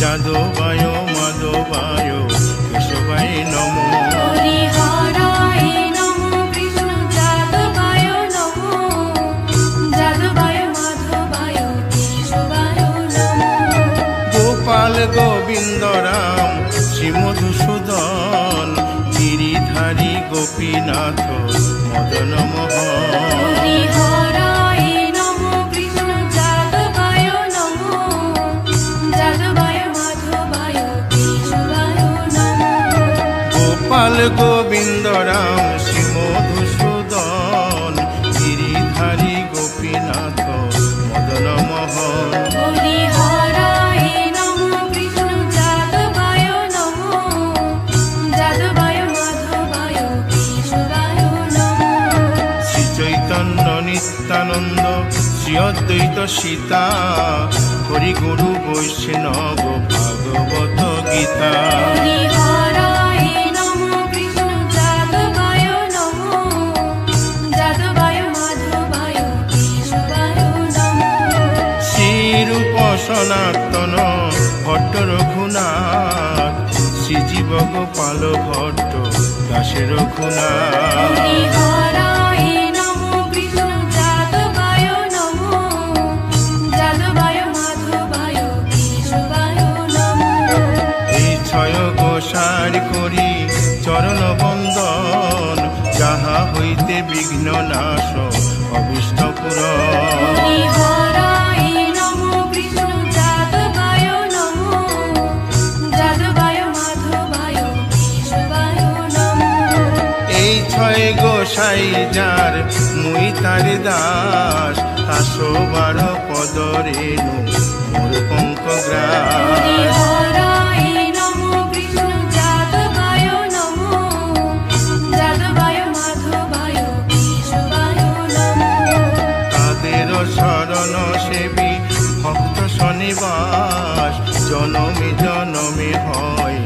যাদবায় মাধবায় কেশবায় নমো। হরি হরায় নমো কৃষ্ণ যাদবায় নমো, যাদবায় মাধবায় কেশবায় নমো। গোপাল গোবিন্দ রাম শ্রী মধুসূদন, গিরিধারী গোপীনাথ মদন মোহন। হরি হরায় নমো কৃষ্ণ যাদবায় নমো, যাদবায় মাধবায় কেশবায় নমো। গোপাল গোবিন্দ রাম শ্রী মধুসূদন, গিরিধারী গোপীনাথ মদন মোহন। হরি হরায় নমো কৃষ্ণ যাদবায় নমো, যাদবায় মাধবায় কেশবায় নমো। শ্রী চৈতন্য নিত্যানন্দ শ্রী অদ্বৈত সীতা, হরি গুরু বৈষ্ণব ভাগবত গীতা। হরি হরায় নমো কৃষ্ণ যাদবায় নমো, যাদবায় মাধবায় কেশবায় নমো। শ্রীরূপ সনাতন ভট্ট রঘুনাথ, শ্রীজীব গোপাল ভট্ট দাসে রঘুনাথ। হরি হরায় নমো কৃষ্ণ যাদবায় নমো, যাদবায় মাধবায় কেশবায় নমো। এই ছয় গোসার করি চরণ বন্দন, যাহা হইতে বিঘ্ন নাশ অভীষ্ট পূরণ। হরি হরায় নমো কৃষ্ণ যাদবায় নমো, যাদবায় মাধবায় কেশবায় নমো। এই ছয় গোসাই যার মুই তার দাস, 112 পদ রেণু মোর পঙ্ক হরি গ্রাস। হরায় নমো কৃষ্ণ যাদবায় নমো, যাদবায় মাধবায় কেশবায় নমো। তাদের শরণ সেবী ভক্ত শনিবাস, জনমে জনমে হয়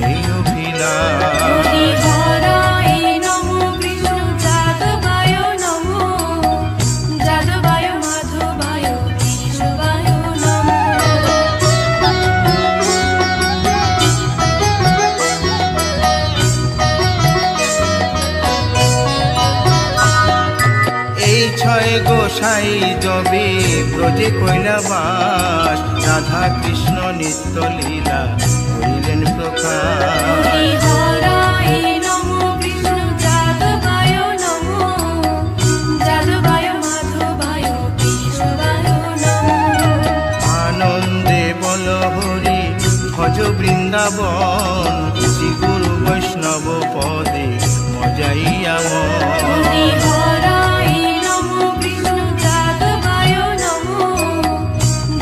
এই অভিলাষ। হরি হরায় নমো কৃষ্ণ যাদবায় নমো, যাদবায় মাধবায় কেশবায় নমো। এই ছয় গোসাই যবে ব্রজে কৈলাবাস, রাধা কৃষ্ণ নিত্য লীলা করিলেন প্রকাশ। হরি হরায় নমো কৃষ্ণ যাদবায় নমো, যাদবায় মাধবায় কেশবায় নমো। আনন্দে বল হরি ভজ বৃন্দাবন, শ্রী গুরু বৈষ্ণব পদে মজাইয়া মন। হরি হরায় নমো কৃষ্ণ যাদবায় নমো,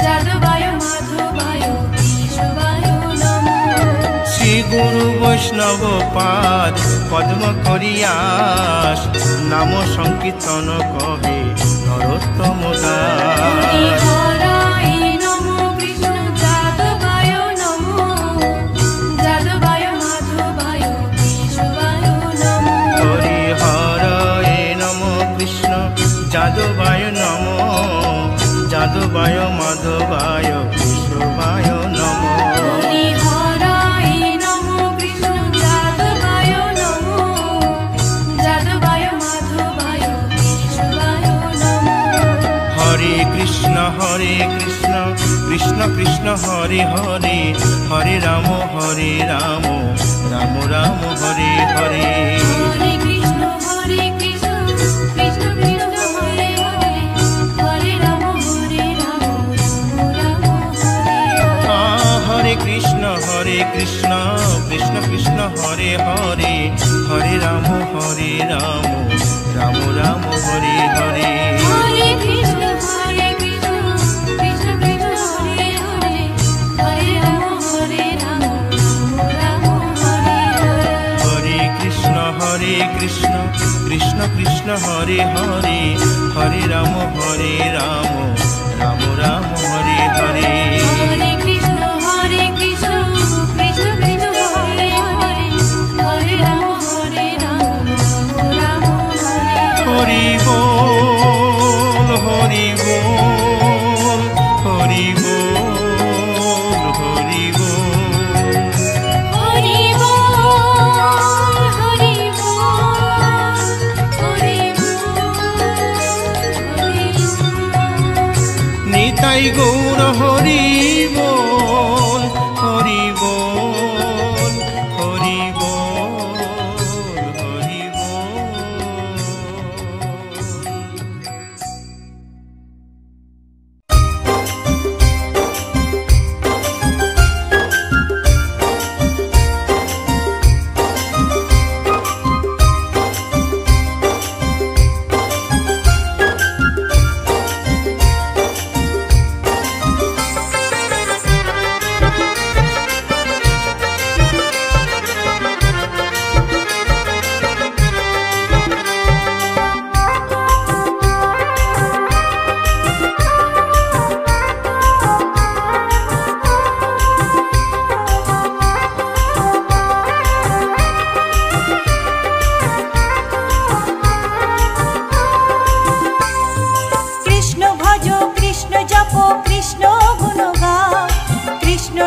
যাদবায় মাধবায় কেশবায় নমো। শ্রী গুরু বৈষ্ণব পাদ পদ্ম করিয়াস, নাম সংকীর্তন কহে নরোত্তম হরি দাস। হরায় নমো কৃষ্ণ যাদবায় নমো, যাদবায় মাধবায় কেশবায় নমো। হরি হরয়ে নম কৃষ্ণ যাদবায় নম, যাদবায় মাধবায় কেশবায় নম। হরি হরায় নমো কৃষ্ণ যাদবায় নমো, যাদবায় মাধবায় কেশবায় নমো। হরে কৃষ্ণ কৃষ্ণ কৃষ্ণ হরে হরে, হরে রাম রাম রাম হরে হরে। হরে কৃষ্ণ কৃষ্ণ কৃষ্ণ হরে হরে, হরে রাম রাম রাম হরে হরে। হরে কৃষ্ণ কৃষ্ণ কৃষ্ণ হরে হরে, হরে রাম রাম রাম হরে হরে। হরে কৃষ্ণ কৃষ্ণ কৃষ্ণ কৃষ্ণ হরে হরে, হরে রাম রাম রাম হরে হরে। হরে কৃষ্ণ কৃষ্ণ কৃষ্ণ হরে হরে, হরে রাম রাম রাম হরে হরে। হরে কৃষ্ণ কৃষ্ণ কৃষ্ণ কৃষ্ণ হরে হরে, হরে রাম রাম রাম হরে হরে। হরি বল হরি বল হরি বল হরি বল।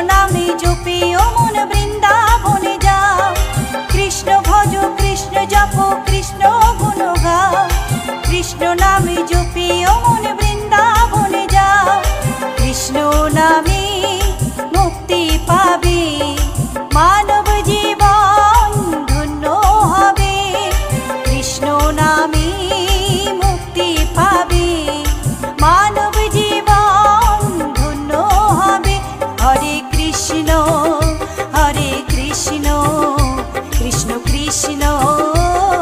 নামে জপে ও মন বৃন্দাবনে যাও, কৃষ্ণ ভজ কৃষ্ণ জপ কৃষ্ণ গুণ গাও, কৃষ্ণ নামে জপে ও মন বৃন্দাবনে যাও, কৃষ্ণ নামে মুক্তি পাবে মানব জীবন ধন্য হবে, কৃষ্ণ নামে মুক্তি পাবে মানব জীবন ধন্য হবে। হরে কৃষ্ণ কৃষ্ণ কৃষ্ণ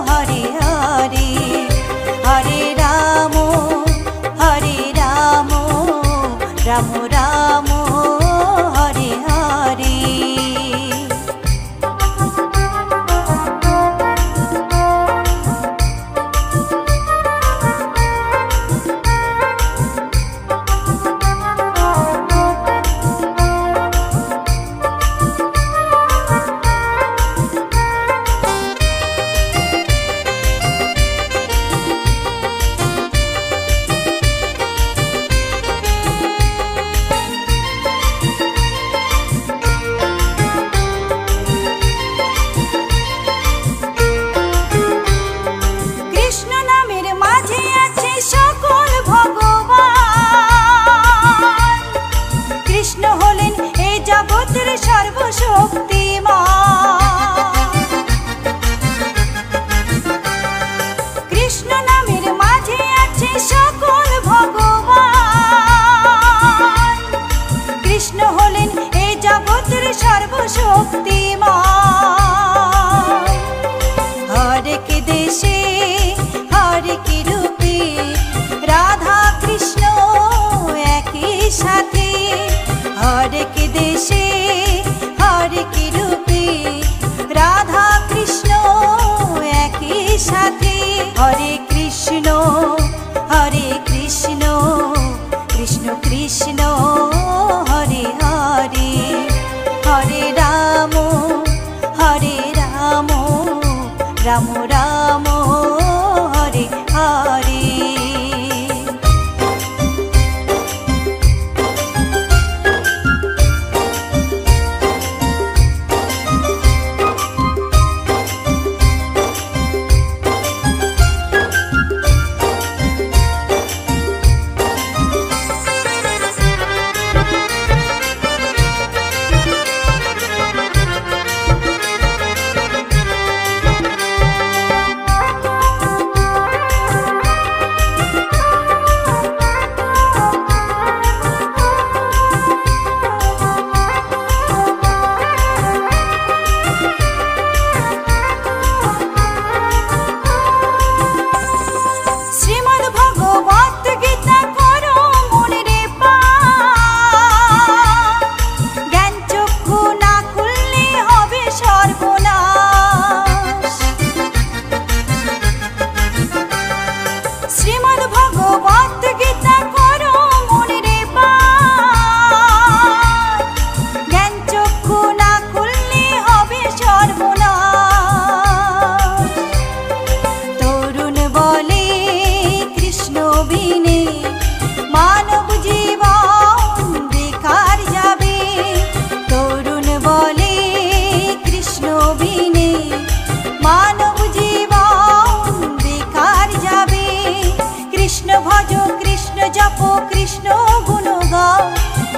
হরে হরে, হরে রাম রাম রাম হরে হরে। हरे कृष्ण कृष्ण कृष्ण हरे हरे, हरे राम राम राम हरे हरे।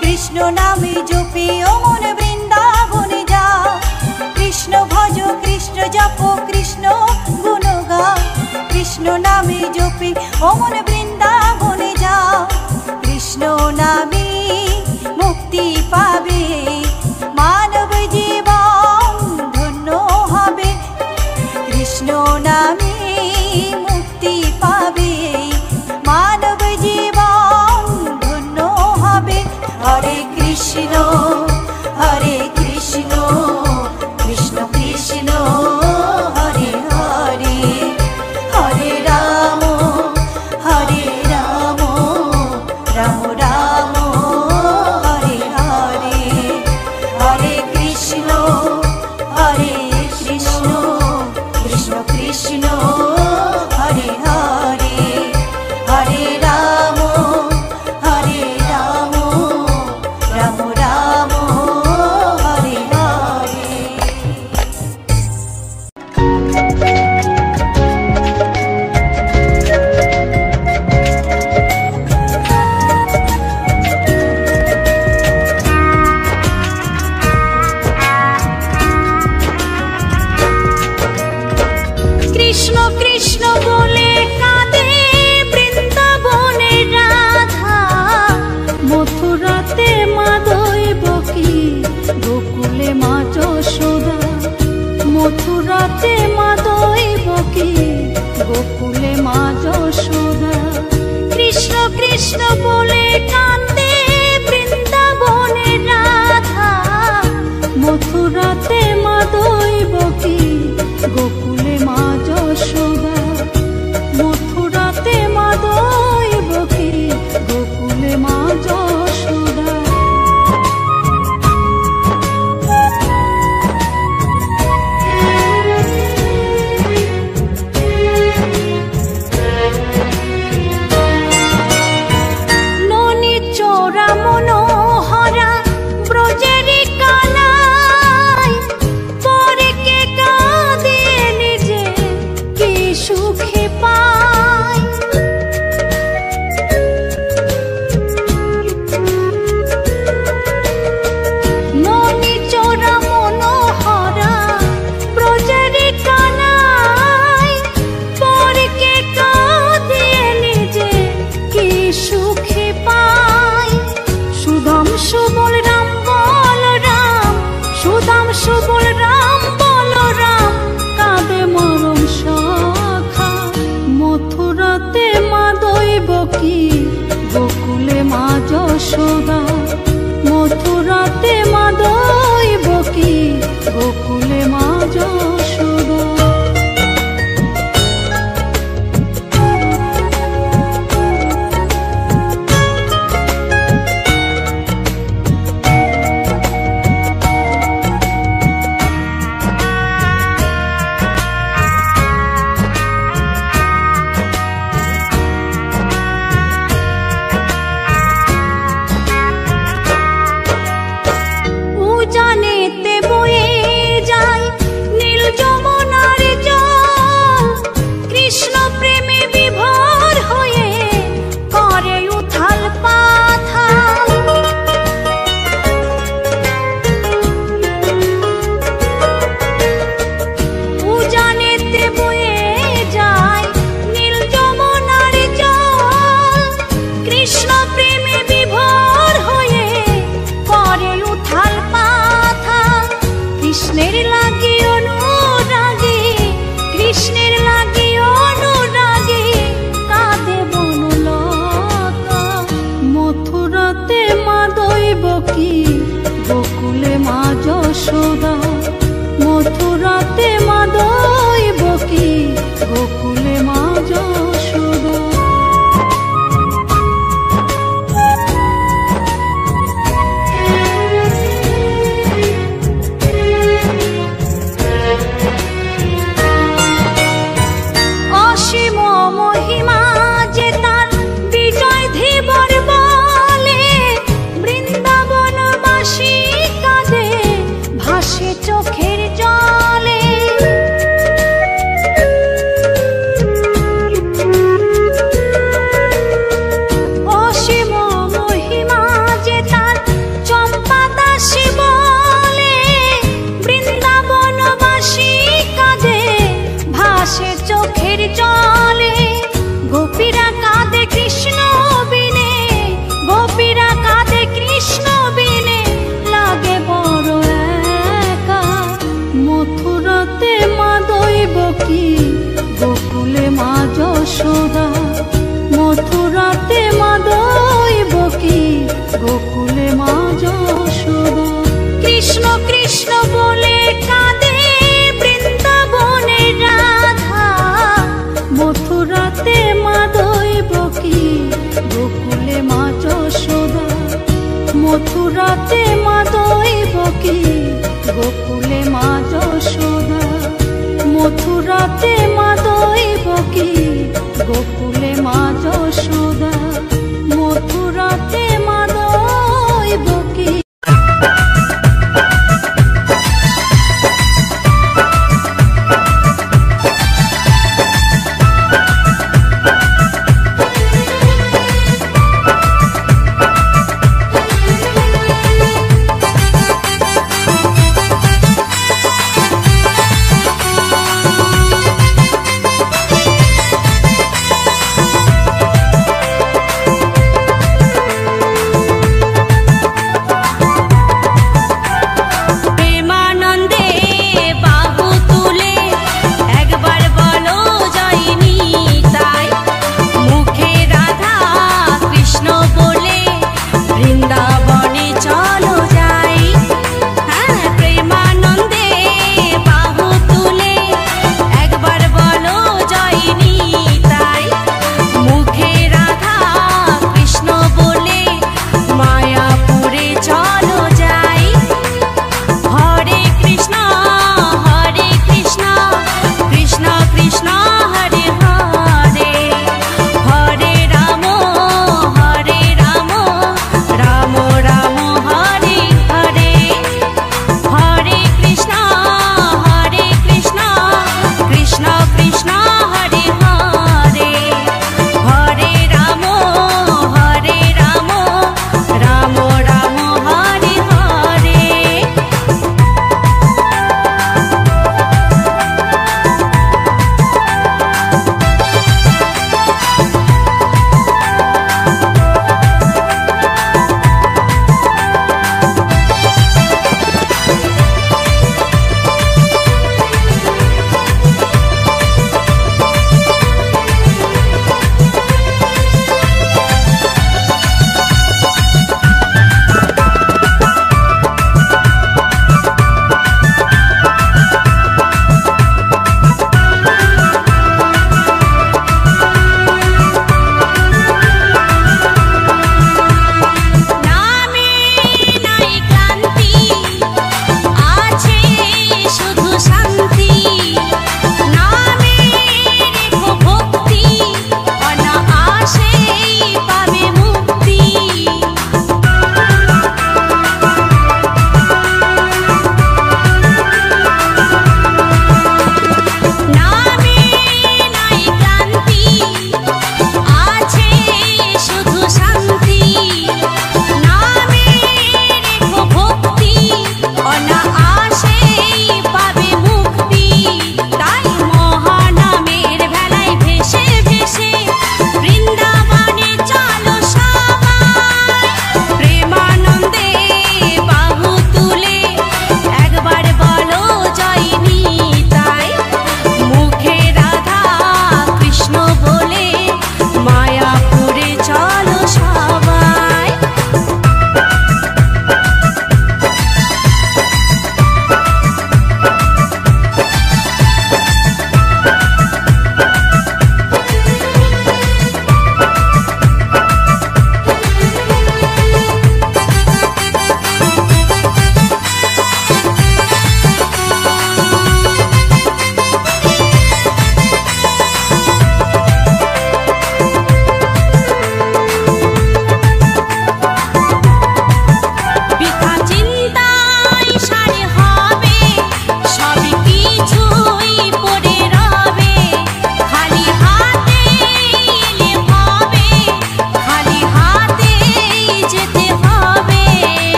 कृष्ण नामे जपे ओ मन बृंदावने जाओ, कृष्ण भज कृष्ण जप कृष्ण गुण गाओ, कृष्ण नामे जपे ओ मन बृंदावने जाओ, कृष्ण नामे मुक्ति पावे मानव जीवन धन्य हबे, कृष्ण नामे मुक्ति पावे मानव जीवन धन्य हबे। हरे कृष्ण कृष्ण कृष्ण हरे हरे, हरे राम কৃষ্ণ কৃষ্ণ বলে কাঁদে বৃন্দাবনের রাধা, মথুরাতে মা দৈবকী, গোকুলে মা যশোদা। মথুরাতে মা দৈবকী, গোকুলে মা যশোদা। কৃষ্ণ কৃষ্ণ বলে কাঁদে বৃন্দাবনের রাধা, মথুরাতে মা দৈবকী, গোকুলে মা যশোদা। মথুরাতে মা দৈবকী, গোকুলে মা যশোদা। ননি চোরা মনোহরা ব্রজেরি কানাই, পরে কে কাঁদে নিজে কি সুখে পায়। ননি চোরা মনোহরা ব্রজেরি কানাই, পরে কে কাঁদে নিজে কি সুখে পায়। সুদাম সুবল রাম বলরাম, সুদাম সুবল রাম বলরাম, কাঁদে মরম সখা। মথুরাতে মা দৈবকী, গোকুলে মা যশোদা। মথুরাতে মা দৈবকী, গোকুলে মা যশোদা। উজানেতে বয়ে যায় নীল যমুনার জল, কৃষ্ণ প্রেমে বিভোর হয়ে করে উথাল পাথাল। উজানেতে বয়ে যায় নীল যমুনার জল, কৃষ্ণ প্রেমে বিভোর হয়ে করে উথাল পাথাল। কৃষ্ণের লাগি অনুরাগী, কৃষ্ণের লাগি অনুরাগী, কাঁদে বনলতা। মথুরাতে মা দৈবকী, গোকুলে মা যশোদা। মথুরাতে মা দৈবকী, গোকুলে মা যশোদা। অসীম মহিমা যে তার বিজয় ধীবর বলে, বৃন্দাবনবাসী কাঁদে ভাসে চোখের জলে। অসীম মহিমা যে তার চম্পা দাসী বলে, বৃন্দাবনবাসী কাঁদে ভাসে চোখের জলে। গোপীরা কাঁদে কৃষ্ণ বিনে, গোপীরা কাঁদে কৃষ্ণ বিনে, লাগে বড় একা। মথুরাতে মা দৈবকী, গোকুলে মা যশোদা। মথুরাতে মা দৈবকী, গোকুলে মা যশোদা। কৃষ্ণ কৃষ্ণ বলে কাঁদে বৃন্দাবনের রাধা, মথুরাতে মা দৈবকী, গোকুলে মা যশোদা। মথুরাতে মা দৈবকী, গোকুলে মা যশোদা। মথুরাতে মা দৈবকী, গোকুলে মা যশোদা। মথুরাতে মা দৈবকী।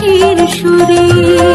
হাসির সুরে।